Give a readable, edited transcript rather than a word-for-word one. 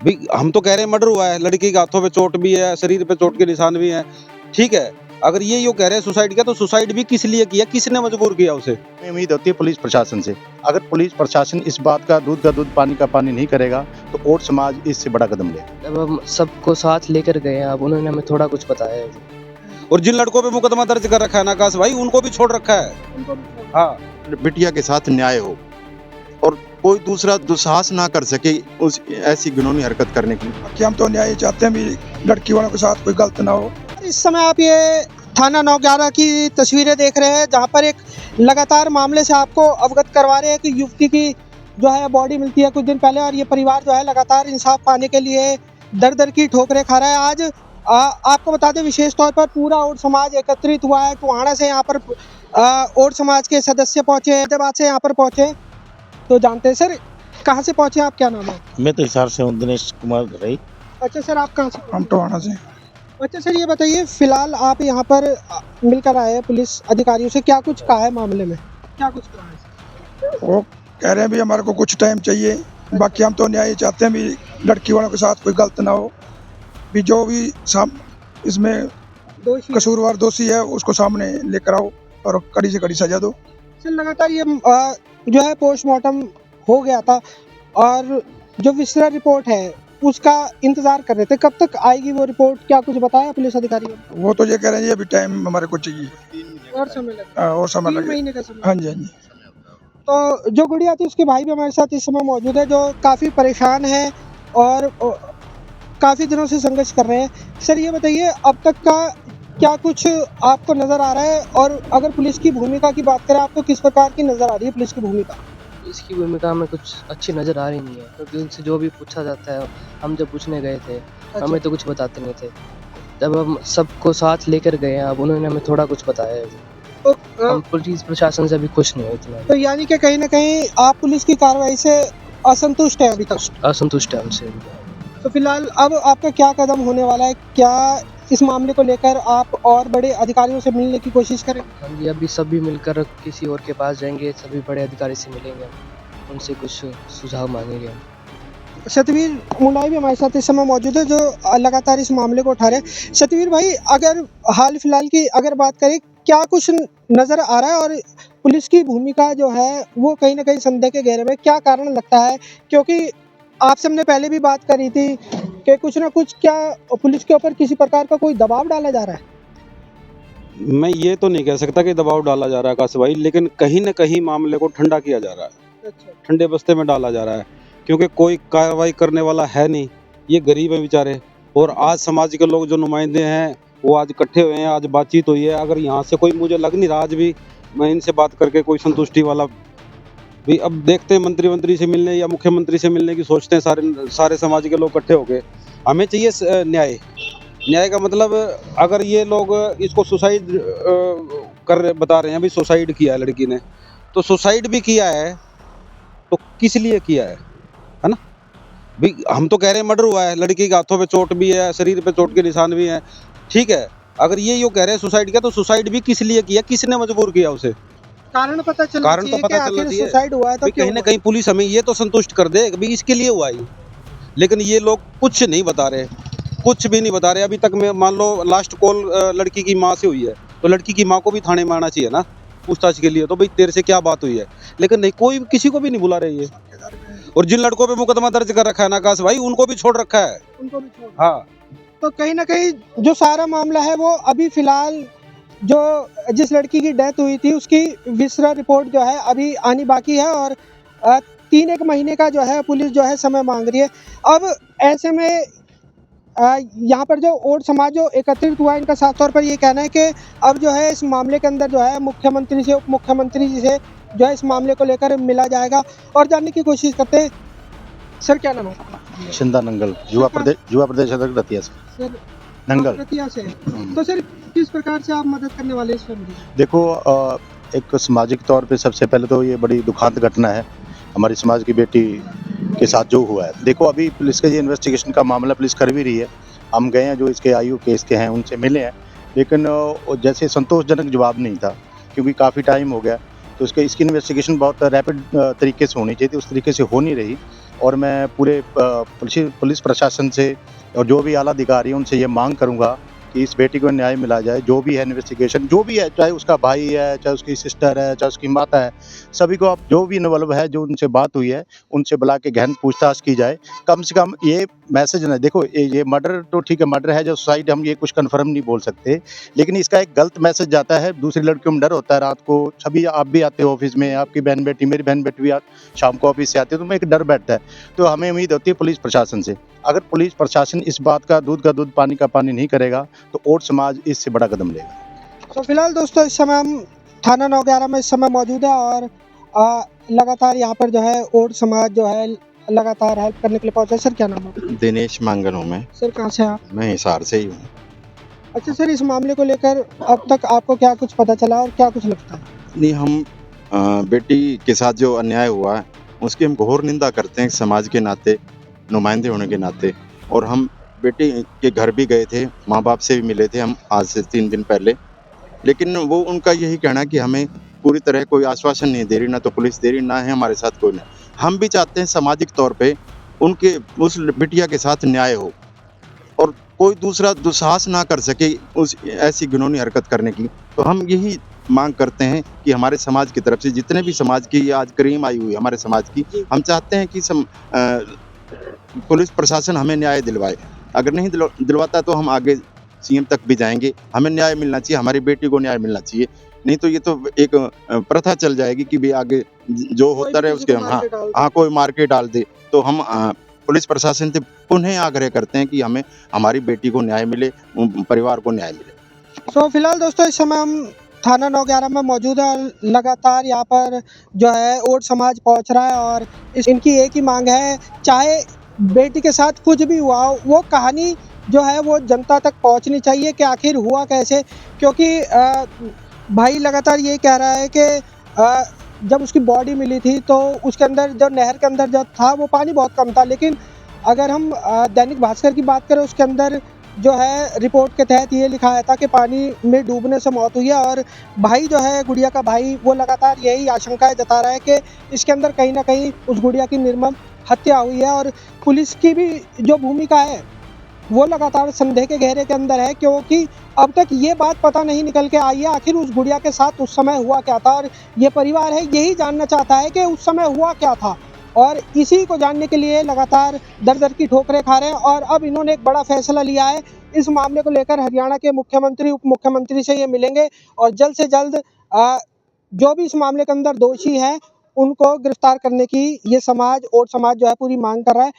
भाई हम तो कह रहे हैं मर्डर हुआ है, लड़की के हाथों पे चोट भी है, शरीर पे चोट के निशान भी हैं, ठीक है। अगर ये यूँ कह रहे हैं सुसाइड किया, तो सुसाइड भी किस लिए किया, किसने मजबूर किया उसे? हमें उम्मीद होती है पुलिस प्रशासन से। अगर पुलिस प्रशासन इस बात का दूध, पानी का पानी नहीं करेगा, तो और समाज इससे बड़ा कदम लेगा। अब हम सबको साथ लेकर गए हैं, अब उन्होंने हमें थोड़ा कुछ बताया है। और जिन लड़कों पे मुकदमा दर्ज कर रखा है ना आकाश भाई, उनको भी छोड़ रखा है। हाँ, बिटिया के साथ न्याय हो और कोई दूसरा दुस्साहस ना कर सके उस ऐसी घिनौनी हरकत करने की। कि हम तो न्याय चाहते हैं भी लड़की वालों के साथ कोई गलत ना हो। इस समय आप ये थाना 9/11 की तस्वीरें देख रहे हैं, जहां पर एक लगातार मामले से आपको अवगत करवा रहे हैं कि युवती की जो है बॉडी मिलती है कुछ दिन पहले, और ये परिवार जो है लगातार इंसाफ पाने के लिए दर दर की ठोकरें खा रहा है। आज आपको बता दें, विशेष तौर पर पूरा और समाज एकत्रित हुआ है। टोहाना से यहाँ पर और समाज के सदस्य पहुंचे, हैदराबाद से यहाँ पर पहुंचे। तो जानते हैं सर, कहाँ से पहुंचे आप, क्या नाम है? मैं तो हिसार से हूँ, दिनेश कुमार घरई। अच्छा सर, आप कहाँ से? हम टोहाना से। अच्छा सर, ये बताइए, फिलहाल आप यहाँ पर मिलकर आए हैं पुलिस अधिकारियों से, क्या कुछ कहा है मामले में, क्या कुछ कहा है? वो कह रहे हैं भी हमारे को कुछ टाइम चाहिए, बाकी हम तो न्याय चाहते हैं भी लड़की वालों के साथ कोई गलत ना हो, भी जो भी इसमें कसूरवार दोषी है उसको सामने लेकर आओ और कड़ी से कड़ी सजा दो। सर लगातार ये जो है पोस्टमार्टम हो गया था, और जो विसरा रिपोर्ट है उसका इंतजार कर रहे थे, कब तक आएगी वो रिपोर्ट, क्या कुछ बताया पुलिस अधिकारियों ने? वो तो ये कह रहे हैं ये अभी टाइम हमारे को चाहिए और समय लगेगा, और समय 3 लगे। महीने का समय। हाँ जी, हाँ जी। तो जो गुड़िया थी उसके भाई भी हमारे साथ इस समय मौजूद है, जो काफ़ी परेशान है और काफ़ी दिनों से संघर्ष कर रहे हैं। सर ये बताइए, अब तक का क्या कुछ आपको नज़र आ रहा है, और अगर पुलिस की भूमिका की बात करें, आपको किस प्रकार की नज़र आ रही है पुलिस की भूमिका? इसकी भूमिका हमें कुछ अच्छी नज़र आ रही नहीं है, क्योंकि उनसे जो भी पूछा जाता है, हम जब पूछने गए थे हमें तो कुछ बताते नहीं थे। जब हम सबको साथ लेकर गए हैं, अब उन्होंने हमें थोड़ा कुछ बताया है। तो, हम पुलिस प्रशासन से अभी खुश नहीं हुए इतना। तो यानी कि कहीं ना कहीं आप पुलिस की कार्रवाई से असंतुष्ट हैं अभी तक? असंतुष्ट है हमसे। तो फिलहाल अब आपका क्या कदम होने वाला है? क्या इस मामले को लेकर आप और बड़े अधिकारियों से मिलने की कोशिश करें? हम ये अभी सभी मिलकर किसी और के पास जाएंगे, सभी बड़े अधिकारी से मिलेंगे, उनसे कुछ सुझाव मांगेंगे। सतवीर मुंडाई भी हमारे साथ इस समय मौजूद है, जो लगातार इस मामले को उठा रहे हैं। सतवीर भाई, अगर हाल फिलहाल की अगर बात करें, क्या कुछ नज़र आ रहा है, और पुलिस की भूमिका जो है वो कहीं ना कहीं संदेह के घेरे में, क्या कारण लगता है? क्योंकि आपसे हमने पहले भी बात करी थी कि कुछ ना कुछ, क्या पुलिस के ऊपर किसी प्रकार का कोई दबाव डाला जा रहा है? मैं ये तो नहीं कह सकता कि दबाव डाला जा रहा है आकाश भाई, लेकिन कहीं न कहीं मामले को ठंडा किया जा रहा है, अच्छा, ठंडे बस्ते में डाला जा रहा है, क्योंकि कोई कार्रवाई करने वाला है नहीं। ये गरीब हैं बेचारे, और आज समाज के लोग जो नुमाइंदे हैं वो आज इकट्ठे हुए हैं, आज बातचीत हुई है। अगर यहाँ से कोई, मुझे लग नहीं रहा आज भी मैं इनसे बात करके कोई संतुष्टि वाला भी, अब देखते हैं मंत्री से मिलने या मुख्यमंत्री से मिलने की सोचते हैं सारे समाज के लोग इकट्ठे होके। हमें चाहिए न्याय का मतलब, अगर ये लोग इसको सुसाइड बता रहे हैं, अभी सुसाइड किया है लड़की ने, तो सुसाइड भी किया है तो किस लिए किया है ना? भाई हम तो कह रहे हैं मर्डर हुआ है, लड़की के हाथों पे चोट भी है, शरीर पे चोट के निशान भी हैं, ठीक है। अगर ये यूँ कह रहे हैं सुसाइड किया, तो सुसाइड भी किस लिए किया, किसने मजबूर किया उसे? कारण पता चलना कारण तो चाहिए पता कि चलना आखिर चाहिए। सुसाइड हुआ है तो भाई क्यों कहीं ना हुआ? कहीं पुलिस हमें ये तो संतुष्ट कर दे कि भाई इसके लिए हुआ ही, लेकिन ये लोग कुछ नहीं बता रहे, कुछ भी नहीं बता रहे अभी तक। मैं मान लो लास्ट कॉल लड़की की माँ से हुई है, तो लड़की की माँ को भी थाने में आना चाहिए ना पूछताछ के लिए, तो भाई तेरे से क्या बात हुई है, लेकिन नहीं, कोई किसी को भी नहीं बुला रही है। और जिन लड़कों पे मुकदमा दर्ज कर रखा है ना आकाश भाई, उनको भी छोड़ रखा है। उनको भी छोड़। हाँ, तो कहीं ना कहीं जो सारा मामला है वो अभी फिलहाल, जो जिस लड़की की डेथ हुई थी उसकी विसरा रिपोर्ट जो है अभी आनी बाकी है, और 3-1 महीने का जो है पुलिस जो है समय मांग रही है। अब ऐसे में यहाँ पर जो और समाज जो एकत्रित हुआ है, इनका साफ तौर पर ये कहना है कि अब जो है इस मामले के अंदर जो है मुख्यमंत्री से, उप मुख्यमंत्री जी से जो है इस मामले को लेकर मिला जाएगा, और जानने की कोशिश करते हैं। सर क्या नाम है? शिंदा नंगल, युवा प्रदेश अध्यक्ष रतिया से। सर नंगल। रतिया से। तो सर किस प्रकार से आप मदद करने वाले इस फैमिली? देखो, एक सामाजिक तौर पे सबसे पहले तो ये बड़ी दुखद घटना है हमारी समाज की बेटी के साथ जो हुआ है। देखो, अभी पुलिस के ये इन्वेस्टिगेशन का मामला पुलिस कर भी रही है। हम गए हैं, जो इसके आयु केस के हैं उनसे मिले हैं, लेकिन जैसे संतोषजनक जवाब नहीं था, क्योंकि काफ़ी टाइम हो गया। तो इसकी इन्वेस्टिगेशन बहुत रैपिड तरीके से होनी चाहिए थी, उस तरीके से हो नहीं रही। और मैं पूरे पुलिस प्रशासन से और जो भी आला अधिकारी हैं उनसे ये मांग करूँगा कि इस बेटी को न्याय मिला जाए। जो भी है इन्वेस्टिगेशन, जो भी है, चाहे उसका भाई है, चाहे उसकी सिस्टर है, चाहे उसकी माता है, सभी को आप जो भी इन्वॉल्व है, जो उनसे बात हुई है, उनसे बुला के गहन पूछताछ की जाए। कम से कम ये मैसेज ना देखो, ये मर्डर तो ठीक है, मर्डर है जो सुसाइड, हम ये कुछ कन्फर्म नहीं बोल सकते, लेकिन इसका एक गलत मैसेज जाता है। दूसरी लड़कियों में डर होता है, रात को सभी आप भी आते हो ऑफिस में, आपकी बहन बेटी, मेरी बहन बेटी भी शाम को ऑफिस से आती है, तो मैं एक डर बैठता है। तो हमें उम्मीद होती है पुलिस प्रशासन से, अगर पुलिस प्रशासन इस बात का दूध पानी का पानी नहीं करेगा तो और समाज इससे बड़ा कदम लेगा। तो फिलहाल दोस्तों इस समय हम थाना 9/11 में इस समय मौजूद है और लगातार यहाँ पर जो है और समाज जो है लगातार हेल्प करने के लिए पहुंचा है। सर क्या नाम है आपका? दिनेश मांगन हूँ मैं। सर कहाँ से आप? मैं हिसार से ही हूँ। अच्छा सर, इस मामले को लेकर अब तक आपको क्या कुछ पता चला और क्या कुछ लगता है? नहीं, हम बेटी के साथ जो अन्याय हुआ है उसकी हम घोर निंदा करते हैं समाज के नाते, नुमाइंदे होने के नाते। और हम बेटी के घर भी गए थे, माँ बाप से भी मिले थे हम आज से 3 दिन पहले, लेकिन वो उनका यही कहना है कि हमें पूरी तरह कोई आश्वासन नहीं दे रही, ना तो पुलिस दे रही, ना है हमारे साथ कोई नहीं। हम भी चाहते हैं सामाजिक तौर पे उनके उस बिटिया के साथ न्याय हो और कोई दूसरा दुस्साहस ना कर सके उस ऐसी घिनौनी हरकत करने की। तो हम यही मांग करते हैं कि हमारे समाज की तरफ से जितने भी समाज की ये आज क्रीम आई हुई है हमारे समाज की, हम चाहते हैं कि पुलिस प्रशासन हमें न्याय दिलवाए। अगर नहीं दिलवाता तो हम आगे सीएम तक भी जाएंगे। हमें न्याय मिलना चाहिए, हमारी बेटी को न्याय मिलना चाहिए, नहीं तो ये तो एक प्रथा चल जाएगी कि भी आगे जो होता रहे उसके हाँ कोई मार के डाल दे। तो हम पुलिस प्रशासन से पुनः आग्रह करते हैं कि हमें हमारी बेटी को न्याय मिले, परिवार को न्याय मिले। तो फिलहाल दोस्तों इस समय हम थाना 9/11 में मौजूद है और लगातार यहाँ पर जो है और समाज पहुँच रहा है और इनकी एक ही मांग है, चाहे बेटी के साथ कुछ भी हुआ हो, वो कहानी जो है वो जनता तक पहुँचनी चाहिए कि आखिर हुआ कैसे। क्योंकि भाई लगातार ये कह रहा है कि जब उसकी बॉडी मिली थी तो उसके अंदर जो नहर के अंदर जो था वो पानी बहुत कम था, लेकिन अगर हम दैनिक भास्कर की बात करें उसके अंदर जो है रिपोर्ट के तहत ये लिखा है था कि पानी में डूबने से मौत हुई है। और भाई जो है गुड़िया का भाई वो लगातार यही आशंकाएं जता रहा है कि इसके अंदर कहीं ना कहीं उस गुड़िया की निर्मम हत्या हुई है। और पुलिस की भी जो भूमिका है वो लगातार संदेह के घेरे के अंदर है, क्योंकि अब तक ये बात पता नहीं निकल के आई है आखिर उस गुड़िया के साथ उस समय हुआ क्या था। और ये परिवार है यही जानना चाहता है कि उस समय हुआ क्या था, और इसी को जानने के लिए लगातार दर दर की ठोकरें खा रहे हैं। और अब इन्होंने एक बड़ा फैसला लिया है, इस मामले को लेकर हरियाणा के मुख्यमंत्री उप मुख्यमंत्री से ये मिलेंगे और जल्द से जल्द जो भी इस मामले के अंदर दोषी है उनको गिरफ्तार करने की ये समाज और समाज जो है पूरी मांग कर रहा है।